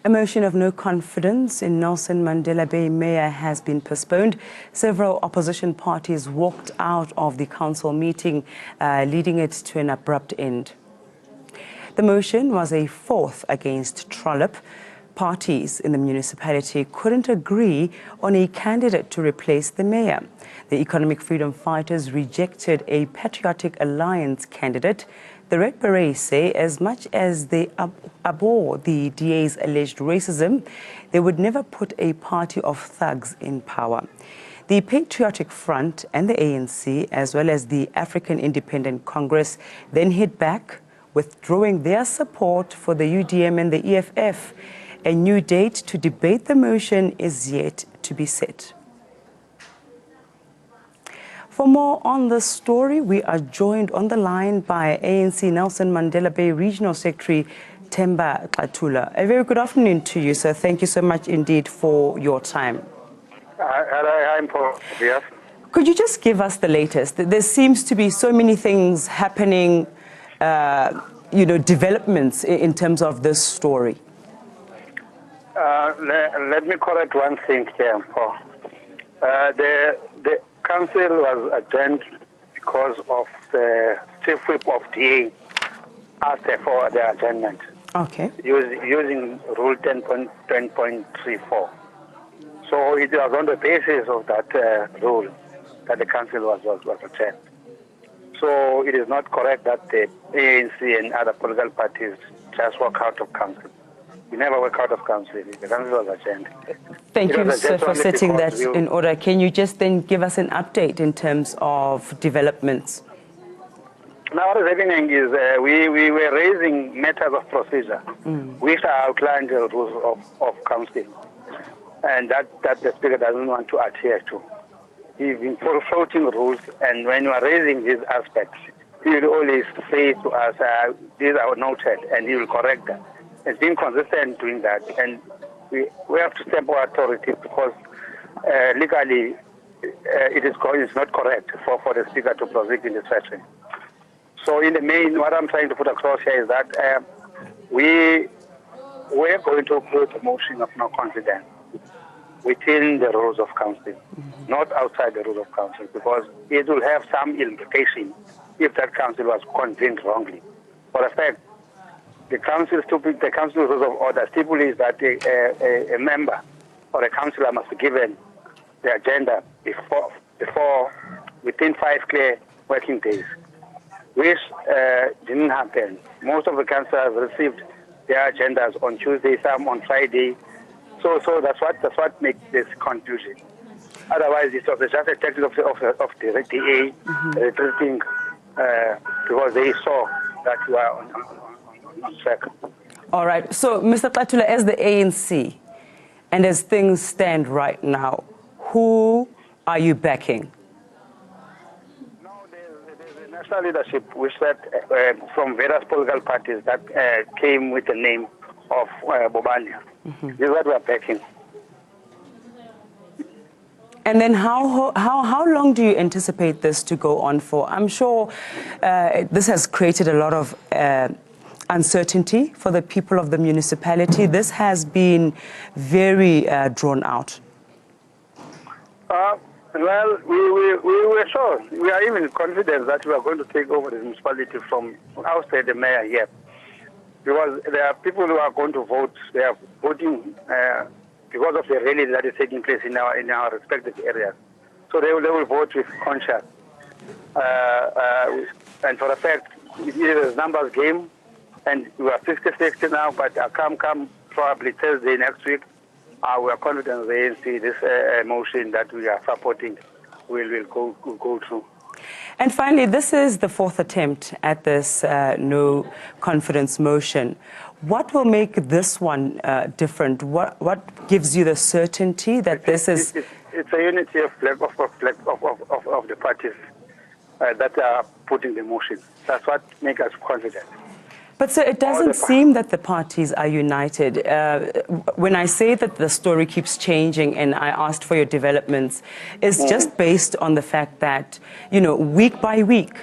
A motion of no confidence in Nelson Mandela Bay Mayor has been postponed. Several opposition parties walked out of the council meeting, leading it to an abrupt end. The motion was a fourth against Trollip. Parties in the municipality couldn't agree on a candidate to replace the mayor. The Economic Freedom Fighters rejected a Patriotic Alliance candidate. The Red Berets say as much as they abhor the DA's alleged racism, they would never put a party of thugs in power. The Patriotic Front and the ANC, as well as the African Independent Congress, then hit back, withdrawing their support for the UDM and the EFF. A new date to debate the motion is yet to be set. For more on this story, we are joined on the line by ANC Nelson Mandela Bay Regional Secretary Themba Xatula. A very good afternoon to you, sir. Thank you so much indeed for your time. I'm Paul. Yes. Could you just give us the latest? There seems to be so many things happening, developments in terms of this story. Let me correct one thing here, Paul. The council was adjourned because of the chief whip of DA asked for the adjournment. Okay. Using Rule 10.34. So it was on the basis of that rule that the council was adjourned. So it is not correct that the ANC and other political parties just walk out of council. We never work out of council. The council was adjourned. Thank you, sir, for setting that in order. Can you just then give us an update in terms of developments? Now, what is happening is we were raising matters of procedure, which are outlined in the rules of council, and that the Speaker doesn't want to adhere to. He's been floating rules, and when you are raising these aspects, he will always say to us, these are noted, and he will correct them. It's been consistent doing that, and we have to step our authority because legally it's not correct for the Speaker to proceed in this fashion. So in the main, what I'm trying to put across here is that we're going to put a motion of no confidence within the rules of council, not outside the rules of council, because it will have some implication if that council was convened wrongly. For a fact, the council rules of order stipulates that a member or a councillor must be given the agenda before within 5 clear working days, which didn't happen. Most of the councillors received their agendas on Tuesday, some on Friday. So that's what makes this confusion. Otherwise, it was just a tactic of the DA retreating because they saw that we are on track. All right. So, Mr. Xatula, as the ANC and as things stand right now, who are you backing? No, there's a national leadership which that from various political parties that came with the name of Bobania. This is what we are backing. And then how long do you anticipate this to go on for? I'm sure this has created a lot of uncertainty for the people of the municipality. This has been very drawn out. Well, we were sure. We are even confident that we are going to take over the municipality from outside the mayor here. Because there are people who are going to vote. They are voting because of the rally that is taking place in our respective areas. So they will vote with conscience. And for a fact, it is a numbers game. And we are 50-50 now, but come probably Thursday next week, we are confident the ANC, this motion that we are supporting will go through. And finally, this is the fourth attempt at this no confidence motion. What will make this one different? What gives you the certainty that this is... It's a unity of the parties that are putting the motion. That's what makes us confident. But sir, it doesn't seem that the parties are united. When I say that the story keeps changing and I asked for your developments, it's just based on the fact that, week by week,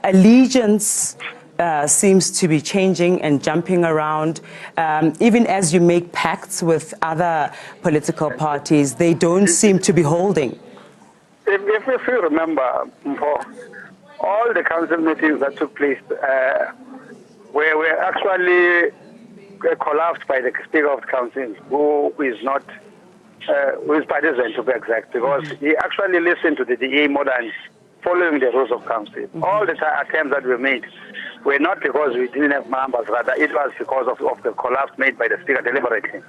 allegiance seems to be changing and jumping around. Even as you make pacts with other political parties, they don't seem to be holding. If you remember, for all the council meetings that took place were actually collapsed by the Speaker of the Council, who is partisan to be exact, because he actually listened to the DA more than following the rules of council. All the attempts that were made were not because we didn't have numbers, rather it was because of the collapse made by the Speaker deliberately.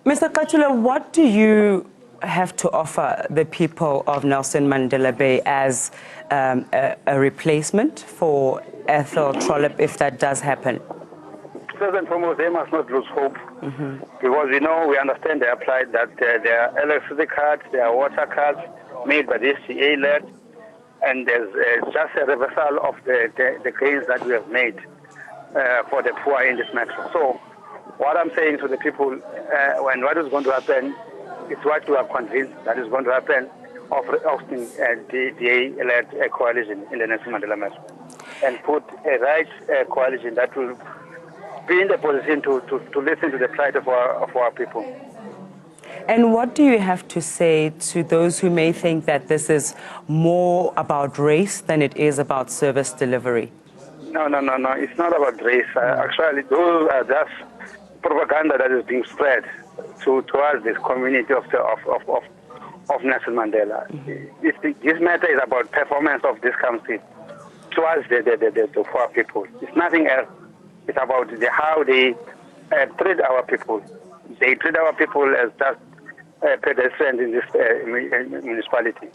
Mr. Katula, what do you have to offer the people of Nelson Mandela Bay as a replacement for Athol Trollip if that does happen? First and foremost, they must not lose hope, because we understand their plight, that there are electricity cards, there are water cards made by the SCA-led, and there's just a reversal of the gains that we have made for the poor in this matter. So what I'm saying to the people, when what is going to happen, it's what we are convinced that is going to happen of hosting the DA-led coalition in the Nelson Mandela matter, and put a right coalition that will be in the position to listen to the plight of our people. And what do you have to say to those who may think that this is more about race than it is about service delivery? No. It's not about race. Actually, those are just propaganda that is being spread towards this community of Nelson Mandela. This matter is about performance of this country towards the poor people. It's nothing else. It's about how they treat our people. They treat our people as just pedestrians in this municipality.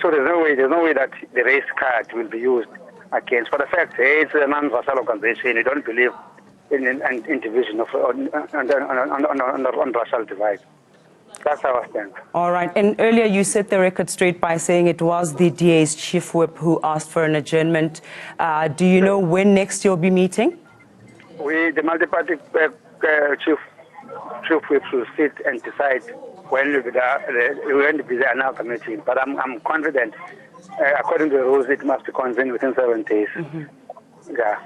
So there's no way that the race card will be used against. For the fact, it's a non-racial organization. We don't believe in division on racial divide. That's our stand. All right. And earlier you set the record straight by saying it was the DA's chief whip who asked for an adjournment. Do you know when next you'll be meeting? The multi-party chief whip will sit and decide when will be there another meeting. But I'm confident, according to the rules, it must be convened within 7 days. Yeah.